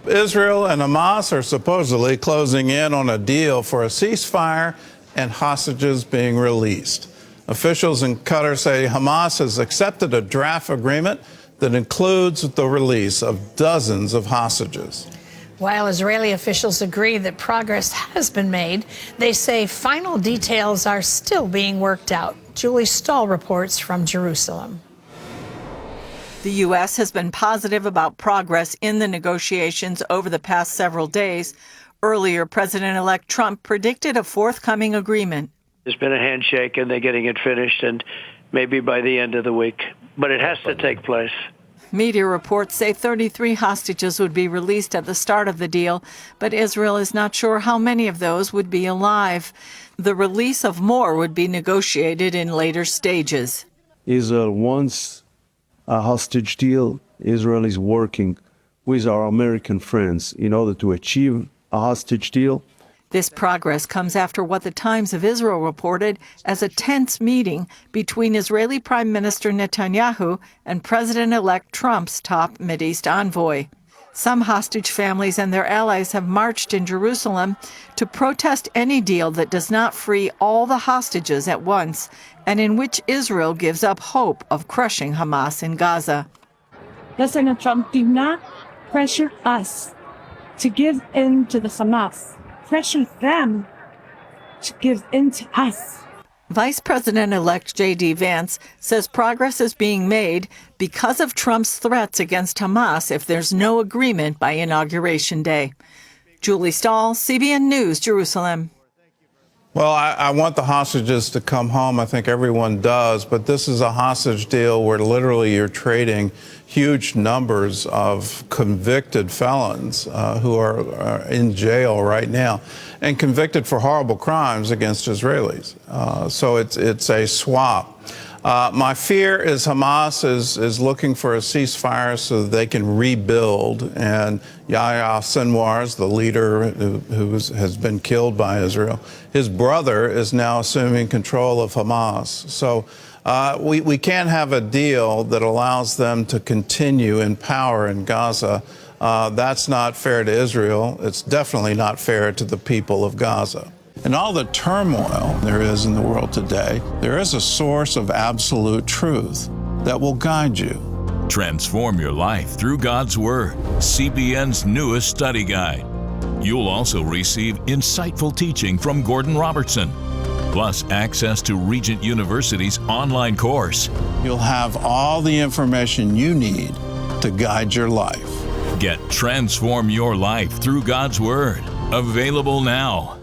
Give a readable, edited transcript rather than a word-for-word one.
Israel and Hamas are supposedly closing in on a deal for a ceasefire and hostages being released. Officials in Qatar say Hamas has accepted a draft agreement that includes the release of dozens of hostages. While Israeli officials agree that progress has been made, they say final details are still being worked out. Julie Stahl reports from Jerusalem. The U.S. has been positive about progress in the negotiations over the past several days. Earlier, President-elect Trump predicted a forthcoming agreement. There's been a handshake, and they're getting it finished, and maybe by the end of the week. But it has to take place. Media reports say 33 hostages would be released at the start of the deal, but Israel is not sure how many of those would be alive. The release of more would be negotiated in later stages. Israel wants a hostage deal. Israel is working with our American friends in order to achieve a hostage deal. This progress comes after what the Times of Israel reported as a tense meeting between Israeli Prime Minister Netanyahu and President-elect Trump's top Mideast envoy. Some hostage families and their allies have marched in Jerusalem to protest any deal that does not free all the hostages at once and in which Israel gives up hope of crushing Hamas in Gaza. President Trump did not pressure us to give in to the Hamas. Pressure them to give in to us. Vice President-elect J.D. Vance says progress is being made because of Trump's threats against Hamas if there's no agreement by Inauguration Day. Julie Stahl, CBN News, Jerusalem. Well, I want the hostages to come home. I think everyone does. But this is a hostage deal where literally you're trading huge numbers of convicted felons who are in jail right now and convicted for horrible crimes against Israelis. So it's a swap. My fear is Hamas is looking for a ceasefire so that they can rebuild. And Yahya Sinwar's the leader who has been killed by Israel. His brother is now assuming control of Hamas. So we can't have a deal that allows them to continue in power in Gaza. That's not fair to Israel. It's definitely not fair to the people of Gaza. In all the turmoil there is in the world today, there is a source of absolute truth that will guide you. Transform your life through God's Word, CBN's newest study guide. You'll also receive insightful teaching from Gordon Robertson, plus access to Regent University's online course. You'll have all the information you need to guide your life. Get Transform Your Life through God's Word. Available now.